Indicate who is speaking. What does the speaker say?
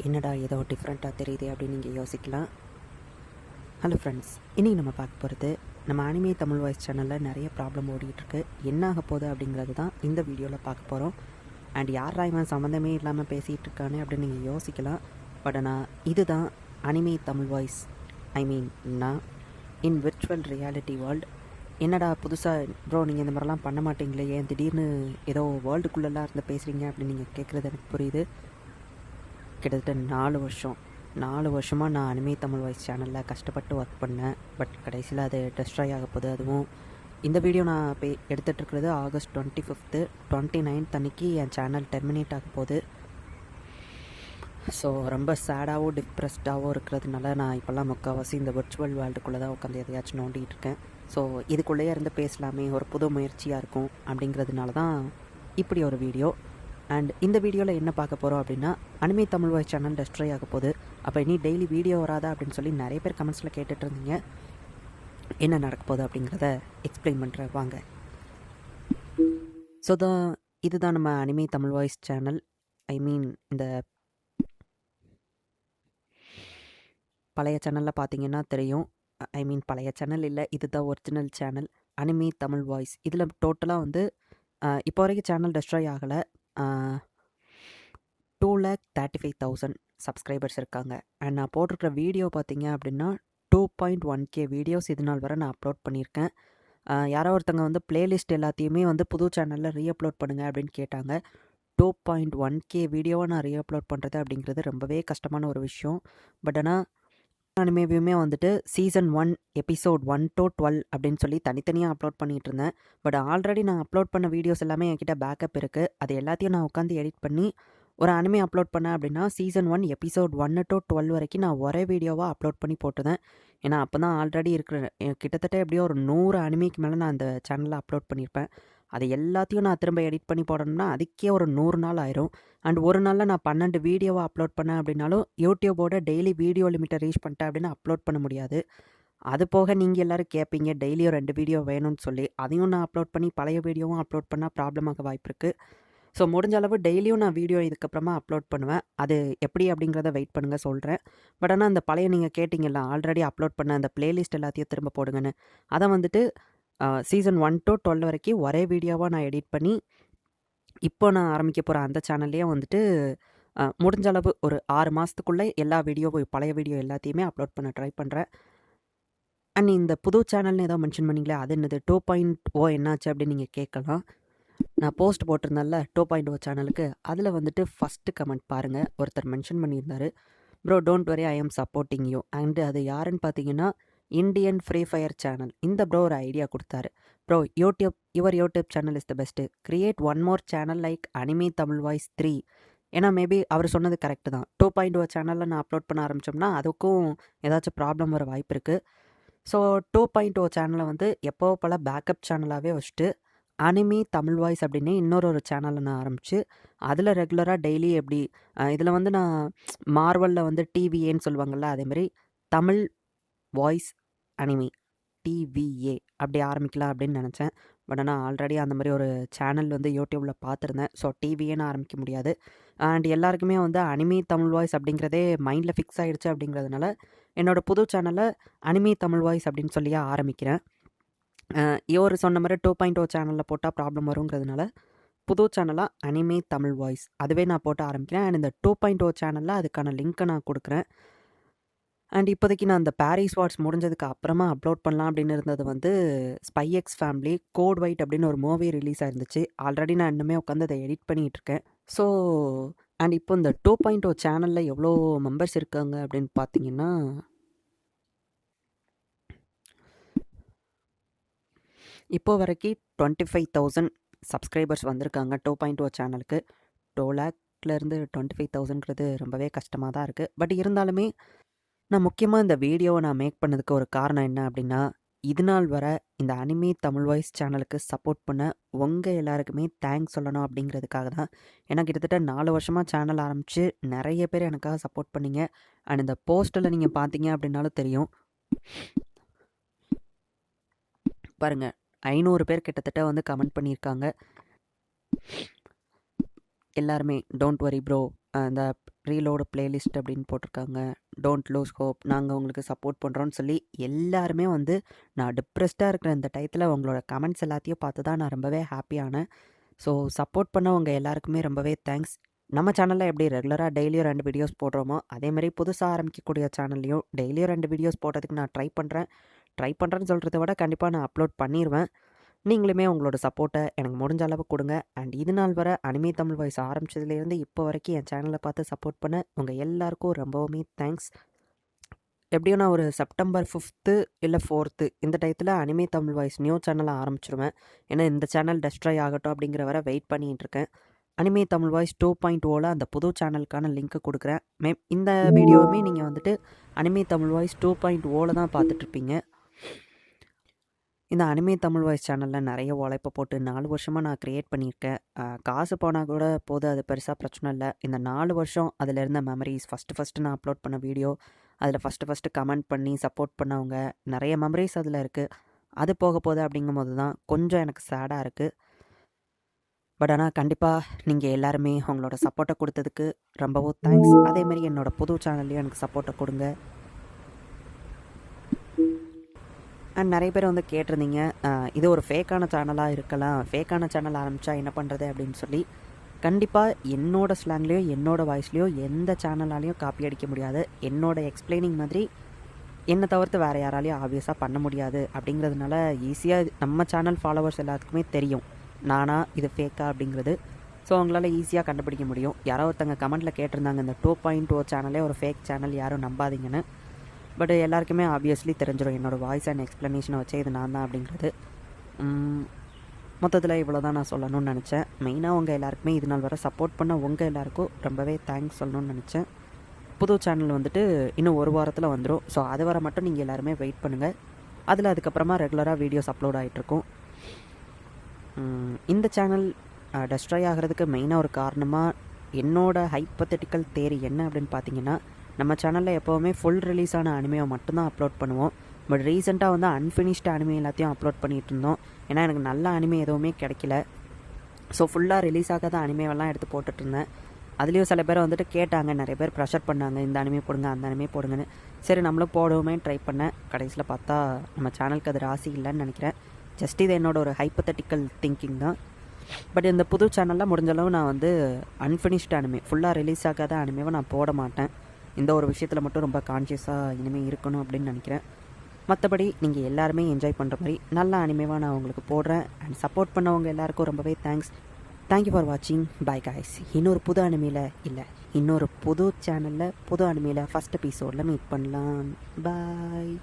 Speaker 1: என்னடா ஏதோ டிஃப்ரெண்ட்டாக தெரியுது அப்படின்னு நீங்கள் யோசிக்கலாம். ஹலோ ஃப்ரெண்ட்ஸ், இன்றைக்கி நம்ம பார்க்க போகிறது நம்ம அனிமே தமிழ் வாய்ஸ் சேனலில் நிறைய ப்ராப்ளம் ஓடிட்டுருக்கு. என்ன ஆக போகுது அப்படிங்கிறது தான் இந்த வீடியோவில் பார்க்க போகிறோம். அண்ட் யாரா இவன் சம்மந்தமே இல்லாமல் பேசிகிட்டு இருக்கானே அப்படின்னு நீங்கள் யோசிக்கலாம். பட் ஆனால் இதுதான் அனிமே தமிழ் வாய்ஸ். நான் இன் விர்ச்சுவல் ரியாலிட்டி வேர்ல்டு. என்னடா புதுசாக ப்ரோ நீங்கள் இந்த மாதிரிலாம் பண்ண மாட்டீங்களே, ஏன் திடீர்னு ஏதோ வேர்ல்டுக்குள்ளெல்லாம் இருந்து பேசுகிறீங்க அப்படின்னு நீங்கள் கேட்குறது எனக்கு புரியுது. கிட்டத்தட்ட 4 வருஷமாக நான் அனிமே தமிழ் வாய்ஸ் சேனலில் கஷ்டப்பட்டு ஒர்க் பண்ணேன். பட் கடைசியில் அது டெஸ்ட்ராய் ஆக போகுது. அதுவும் இந்த வீடியோ நான் எடுத்துகிட்ருக்கிறது ஆகஸ்ட் 25th 29th அன்றைக்கி என் சேனல் டெர்மினேட் ஆக போகுது. ஸோ ரொம்ப சேடாகவும் டிப்ரெஸ்டாகவும் இருக்கிறதுனால நான் இப்போல்லாம் முக்கால்வாசி இந்த விர்ச்சுவல் வேர்ல்டுக்குள்ளே தான் உட்காந்து எதையாச்சும் நோண்டிகிட்டு இருக்கேன். ஸோ இதுக்குள்ளேயே இருந்து பேசலாமே, ஒரு புது முயற்சியாக இருக்கும் அப்படிங்கிறதுனால தான் இப்படி ஒரு வீடியோ. அண்ட் இந்த வீடியோவில் என்ன பார்க்க போகிறோம் அப்படின்னா, anime Tamil voice channel destroy ஆக போகுது. அப்போ இனி டெய்லி வீடியோ வராதா அப்படின்னு சொல்லி நிறைய பேர் கமெண்ட்ஸில் கேட்டுட்டு இருந்தீங்க. என்ன நடக்க போகுது அப்படிங்கிறத எக்ஸ்பிளைன் பண்ணுறேன் வாங்க. ஸோ இதுதான் நம்ம அனிமே தமிழ் வாய்ஸ் சேனல். இந்த பழைய சேனலில் பார்த்தீங்கன்னா தெரியும். பழைய சேனல் இல்லை, இதுதான் original channel anime Tamil voice. இதில் டோட்டலாக வந்து இப்போ வரைக்கும் சேனல் டெஸ்ட்ராய் ஆகலை. 2,35,000 சப்ஸ்கிரைபர்ஸ் இருக்காங்க. அண்ட் நான் போட்டிருக்கிற வீடியோ பார்த்தீங்க அப்படின்னா 2.1K வீடியோஸ் இது நாள் வரை நான் அப்லோட் பண்ணியிருக்கேன். யாரோ ஒருத்தங்க வந்து பிளேலிஸ்ட் எல்லாத்தையுமே வந்து புது சேனலில் ரீஅப்லோட் பண்ணுங்கள் அப்படின்னு கேட்டாங்க. 2.1K வீடியோவை நான் ரீஅப்லோட் பண்ணுறது அப்படிங்கிறது ரொம்பவே கஷ்டமான ஒரு விஷயம். பட் ஆனால் அனிமேவையுமே வந்துட்டு சீசன் 1 எபிசோட் 1 to 12 அப்படின்னு சொல்லி தனித்தனியாக அப்லோட் பண்ணிகிட்டு இருந்தேன். பட் ஆல்ரெடி நான் அப்லோட் பண்ண வீடியோஸ் எல்லாமே என்கிட்ட பேக்கப் இருக்குது. அது எல்லாத்தையும் நான் உட்காந்து எடிட் பண்ணி ஒரு அனிமே அப்லோட் பண்ணேன் அப்படின்னா சீசன் 1 எபிசோட் 1 to 12 வரைக்கும் நான் ஒரே வீடியோவாக அப்லோட் பண்ணி போட்டுதேன். ஏன்னா அப்போ தான் ஆல்ரெடி இருக்கிற கிட்டத்தட்ட எப்படியோ ஒரு 100 அனிமேக்கு மேலே நான் அந்த சேனலில் அப்லோட் பண்ணியிருப்பேன். அது எல்லாத்தையும் நான் திரும்ப எடிட் பண்ணி போடணும்னா அதுக்கே ஒரு 100 நாள் ஆயிரும். அண்ட் ஒரு நாளில் நான் 12 வீடியோவை அப்லோட் பண்ணேன் அப்படின்னாலும் யூடியூபோட டெய்லி வீடியோ லிமிட்டை ரீச் பண்ணிட்டேன் அப்படின்னு அப்லோட் பண்ண முடியாது. அது போக நீங்கள் எல்லோரும் கேட்பீங்க டெய்லியும் 2 வீடியோ வேணும்னு சொல்லி. அதையும் நான் அப்லோட் பண்ணி பழைய வீடியோவும் அப்லோட் பண்ணால் ப்ராப்ளமாக வாய்ப்பு இருக்குது. ஸோ முடிஞ்ச அளவு டெய்லியும் நான் வீடியோ இதுக்கப்புறமா அப்லோட் பண்ணுவேன். அது எப்படி அப்படிங்கிறத வெயிட் பண்ணுங்கள் சொல்கிறேன். பட் ஆனால் அந்த பழைய நீங்கள் கேட்டிங்கல்ல ஆல்ரெடி அப்லோட் பண்ண அந்த பிளேலிஸ்ட் எல்லாத்தையும் திரும்ப போடுங்கன்னு, அதை வந்துட்டு சீசன் 1 to 12 வரைக்கும் ஒரே வீடியோவாக நான் எடிட் பண்ணி இப்போ நான் ஆரம்பிக்க போகிற அந்த சேனல்லையே வந்துட்டு முடிஞ்ச அளவு ஒரு 6 மாதத்துக்குள்ளே எல்லா வீடியோவும் பழைய வீடியோ எல்லாத்தையுமே அப்லோட் பண்ண ட்ரை பண்ணுறேன். அண்ட் இந்த புது சேனல்னு ஏதோ மென்ஷன் பண்ணிங்களே, அது என்னது 2.0 என்னாச்சு அப்படின்னு நீங்கள் கேட்கலாம். நான் போஸ்ட் போட்டிருந்தேன்ல 2.0 சேனலுக்கு, அதில் வந்துட்டு ஃபஸ்ட்டு கமெண்ட் பாருங்கள். ஒருத்தர் மென்ஷன் பண்ணியிருந்தார், bro don't worry I am supporting you. And அது யாருன்னு பார்த்தீங்கன்னா இந்தியன் ஃப்ரீ ஃபயர் சேனல். இந்த ப்ரோ ஒரு ஐடியா கொடுத்தாரு, bro your YouTube channel is the best, create one more channel like anime Tamil voice 3. ஏன்னா மேபி அவர் சொன்னது கரெக்டு தான். 2.0 சேனலில் நான் அப்லோட் பண்ண ஆரம்பித்தோம்னா அதுக்கும் ஏதாச்சும் ப்ராப்ளம் வர வாய்ப்பு இருக்குது. ஸோ 2.0 சேனலை வந்து எப்போ போல் பேக்கப் சேனலாகவே வச்சுட்டு அனிமே தமிழ் வாய்ஸ் அப்படின்னு இன்னொரு சேனலை நான் ஆரம்பித்து அதில் ரெகுலராக டெய்லி எப்படி இதில் வந்து நான் மார்வலில் வந்து டிவிஏன்னு சொல்லுவாங்கள்ல, அதேமாதிரி தமிழ் வாய்ஸ் அனிமே டிவிஏ அப்படி ஆரம்பிக்கலாம் அப்படின்னு நினச்சேன். பட் ஆனால் ஆல்ரெடி அந்த மாதிரி ஒரு சேனல் வந்து யூடியூப்பில் பார்த்துருந்தேன். ஸோ டிவிஏன்னு ஆரம்பிக்க முடியாது. அண்ட் எல்லாருக்குமே வந்து அனிமே தமிழ் வாய்ஸ் அப்படிங்கிறதே மைண்டில் ஃபிக்ஸ் ஆகிடுச்சு. அப்படிங்கிறதுனால என்னோடய புது சேனலை அனிமே தமிழ் வாய்ஸ் அப்படின்னு சொல்லியே ஆரம்பிக்கிறேன். இவர் சொன்ன மாதிரி 2.0 சேனலில் போட்டால் ப்ராப்ளம் வருங்கிறதுனால புது சேனலாக அனிமே தமிழ் வாய்ஸ் அதுவே நான் போட்டு ஆரம்பிக்கிறேன். அண்ட் இந்த 2.0 சேனலில் அதுக்கான லிங்க்கை நான் கொடுக்குறேன். அண்ட் இப்போதைக்கு நான் அந்த பாரிஸ் வார்ஸ் முடிஞ்சதுக்கு அப்புறமா அப்லோட் பண்ணலாம் அப்படின்னு இருந்தது வந்து spy x family code white அப்படின்னு ஒரு மூவி ரிலீஸ் ஆயிருந்துச்சு. ஆல்ரெடி நான் இன்னுமே உட்காந்து அதை எடிட் பண்ணிகிட்டு இருக்கேன். ஸோ அண்ட் இப்போ இந்த 2.0 சேனலில் எவ்வளோ மெம்பர்ஸ் இருக்காங்க அப்படின்னு பார்த்தீங்கன்னா, இப்போ வரைக்கும் 25,000 சப்ஸ்கிரைபர்ஸ் வந்திருக்காங்க 2.0 சேனலுக்கு. 2 லேக்லேருந்து 25,000ங்கிறது ரொம்பவே கஷ்டமாக தான் இருக்குது. பட் இருந்தாலுமே நான் முக்கியமாக இந்த வீடியோவை நான் மேக் பண்ணதுக்கு ஒரு காரணம் என்ன அப்படின்னா, இது நாள் வர இந்த அனிமே தமிழ் வாய்ஸ் சேனலுக்கு சப்போர்ட் பண்ண உங்கள் எல்லாருக்குமே தேங்க்ஸ் சொல்லணும் அப்படிங்கிறதுக்காக தான். ஏன்னா கிட்டத்தட்ட 4 வருஷமாக சேனல் ஆரம்பித்து நிறைய பேர் எனக்காக சப்போர்ட் பண்ணிங்க. அண்ட் இந்த போஸ்ட்டில் நீங்கள் பார்த்தீங்க அப்படின்னாலும் தெரியும், பாருங்கள் 500 பேர் கிட்டத்தட்ட வந்து கமெண்ட் பண்ணியிருக்காங்க. எல்லாருமே டோன்ட் வரி ப்ரோ, அந்த ரீலோடு பிளேலிஸ்ட் அப்படின்னு போட்டிருக்காங்க. டோன்ட் லூஸ் ஹோப், நாங்கள் உங்களுக்கு சப்போர்ட் பண்ணுறோன்னு சொல்லி எல்லாருமே வந்து நான் டிப்ரெஸ்டாக இருக்கிற இந்த டயத்தில் உங்களோட கமெண்ட்ஸ் எல்லாத்தையும் பார்த்து தான் நான் ரொம்பவே ஹாப்பியானேன். ஸோ சப்போர்ட் பண்ணவங்க எல்லாருக்குமே ரொம்பவே தேங்க்ஸ். நம்ம சேனலில் எப்படி ரெகுலராக டெய்லியும் 2 வீடியோஸ் போடுறோமோ அதேமாதிரி புதுசாக ஆரம்பிக்கக்கூடிய சேனல்லையும் டெய்லியும் 2 வீடியோஸ் போடுறதுக்கு நான் ட்ரை பண்ணுறேன்னு சொல்கிறத விட கண்டிப்பாக நான் அப்லோட் பண்ணிடுவேன். நீங்களுமே உங்களோட சப்போர்ட்டை எனக்கு முடிஞ்ச அளவு கொடுங்க. அண்ட் இது நாள் வரை அனிமே தமிழ் வாய்ஸ் ஆரம்பிச்சதுலேருந்து இப்போ வரைக்கும் என் சேனலை பார்த்து சப்போர்ட் பண்ண உங்கள் எல்லாருக்கும் ரொம்பவுமே தேங்க்ஸ். எப்படியும் நான் ஒரு செப்டம்பர் 5th இல்லை 4th இந்த டயத்தில் அனிமே தமிழ் வாய்ஸ் நியூ சேனலை ஆரம்பிச்சிருவேன். ஏன்னா இந்த சேனல் டெஸ்ட்ராய் ஆகட்டும் அப்படிங்கிற வரை வெயிட் பண்ணிகிட்டு இருக்கேன். அனிமே தமிழ் வாய்ஸ் 2.0ல அந்த புது சேனலுக்கான லிங்க்கு கொடுக்குறேன். இந்த வீடியோவுமே நீங்கள் வந்துட்டு அனிமே தமிழ் வாய்ஸ் 2.0ல தான் பார்த்துட்ருப்பீங்க. இந்த அனிமே தமிழ் வாய்ஸ் சேனலில் நிறைய உழைப்பை போட்டு 4 வருஷமாக நான் க்ரியேட் பண்ணியிருக்கேன். காசு போனால் கூட போது, அது பெருசாக பிரச்சனை இல்லை. இந்த 4 வருஷம் அதில் இருந்த மெமரிஸ், ஃபஸ்ட்டு நான் அப்லோட் பண்ண வீடியோ, அதில் ஃபஸ்ட்டு கமெண்ட் பண்ணி சப்போர்ட் பண்ணவங்க, நிறைய மெமரிஸ் அதில் இருக்குது. அது போக போகுது அப்படிங்கும்போது தான் கொஞ்சம் எனக்கு சேடாக இருக்குது. பட் ஆனால் கண்டிப்பாக நீங்கள் எல்லாருமே உங்களோட சப்போர்ட்டை கொடுத்ததுக்கு ரொம்பவும் தேங்க்ஸ். அதேமாரி என்னோடய புது சேனல்லையும் எனக்கு சப்போர்ட்டை கொடுங்க. அண்ட் நிறைய பேர் வந்து கேட்டிருந்தீங்க, இது ஒரு ஃபேக்கான சேனலாக இருக்கலாம், ஃபேக்கான சேனல் ஆரம்பித்தா என்ன பண்ணுறது அப்படின்னு சொல்லி. கண்டிப்பாக என்னோடய ஸ்லாங்லேயோ என்னோடய வாய்ஸ்லேயோ எந்த சேனலாலையும் காப்பி அடிக்க முடியாது. என்னோடய எக்ஸ்பிளைனிங் மாதிரி என்னை தவிர்த்து வேறு யாராலையும் ஆப்வியஸாக பண்ண முடியாது. அப்படிங்கிறதுனால ஈஸியாக நம்ம சேனல் ஃபாலோவர்ஸ் எல்லாத்துக்குமே தெரியும் நானா இது ஃபேக்கா அப்படிங்கிறது. ஸோ அவங்களால ஈஸியாக கண்டுபிடிக்க முடியும். யாரோ ஒருத்தங்க கமெண்ட்டில் கேட்டிருந்தாங்க, இந்த 2.0 சேனலே ஒரு ஃபேக் சேனல், யாரும் நம்பாதீங்கன்னு. பட் எல்லாருக்குமே ஆப்வியஸ்லி தெரிஞ்சிடும் என்னோடய வாய்ஸ் அண்ட் எக்ஸ்ப்ளனேஷனை வச்சு இது நான் தான் அப்படிங்கிறது. மொத்தத்தில் இவ்வளோ தான் நான் சொல்லணும்னு நினச்சேன். மெயினாக உங்கள் எல்லாருக்குமே இது நாள் வர சப்போர்ட் பண்ண உங்கள் எல்லாருக்கும் ரொம்பவே தேங்க்ஸ் சொல்லணும்னு நினச்சேன். புது சேனல் வந்துட்டு இன்னும் ஒரு வாரத்தில் வந்துடும். ஸோ அது வர மட்டும் நீங்கள் எல்லாருமே வெயிட் பண்ணுங்கள். அதில் அதுக்கப்புறமா ரெகுலராக வீடியோஸ் அப்லோட் ஆகிட்ருக்கும். இந்த சேனல் டெஸ்ட்ராய் ஆகிறதுக்கு மெயினாக ஒரு காரணமாக என்னோடய ஹைப்போதெட்டிக்கல் தேரி என்ன அப்படின்னு பார்த்தீங்கன்னா, நம்ம சேனலில் எப்போவுமே ஃபுல் ரிலீஸான அனிமையை மட்டும்தான் அப்லோட் பண்ணுவோம். பட் ரீசெண்டாக வந்து அன்ஃபினிஷ்டு அனிமே எல்லாத்தையும் அப்லோட் பண்ணிகிட்டு இருந்தோம். ஏன்னா எனக்கு நல்ல அனிமே எதுவுமே கிடைக்கல. ஸோ ஃபுல்லாக ரிலீஸ் ஆகாத அனிமேவெல்லாம் எடுத்து போட்டுட்ருந்தேன். அதுலேயும் சில பேர் வந்துட்டு கேட்டாங்க, நிறைய பேர் ப்ரெஷர் பண்ணாங்க, இந்த அனிமே போடுங்க அந்த அனிமே போடுங்கன்னு. சரி நம்மளும் போடுவோமே ட்ரை பண்ணேன். கடைசியில் பார்த்தா நம்ம சேனலுக்கு அது ராசி இல்லைன்னு நினைக்கிறேன். ஜஸ்ட் இது என்னோட ஒரு ஹைப்போதெட்டிக்கல் திங்கிங் தான். பட் இந்த புது சேனலில் முடிஞ்சளவு நான் வந்து அன்ஃபினிஷ்டு அனிமே, ஃபுல்லாக ரிலீஸ் ஆகாத அனிமேவை நான் போட மாட்டேன். இந்த ஒரு விஷயத்தில் மட்டும் ரொம்ப கான்ஷியஸாக இனிமேல் இருக்கணும் அப்படின்னு நினைக்கிறேன். மற்றபடி நீங்கள் எல்லாருமே என்ஜாய் பண்ணுற மாதிரி நல்ல அனிமேவாக நான் உங்களுக்கு போடுறேன். அண்ட் சப்போர்ட் பண்ணவங்க எல்லாருக்கும் ரொம்பவே தேங்க்ஸ். தேங்க்யூ ஃபார் வாட்சிங். By guys. இன்னொரு புது அனிமையில் இல்லை, இன்னொரு புது சேனலில் புது அனிமையில் ஃபஸ்ட் எபிசோடில் மீட் பண்ணலாம். பாய்.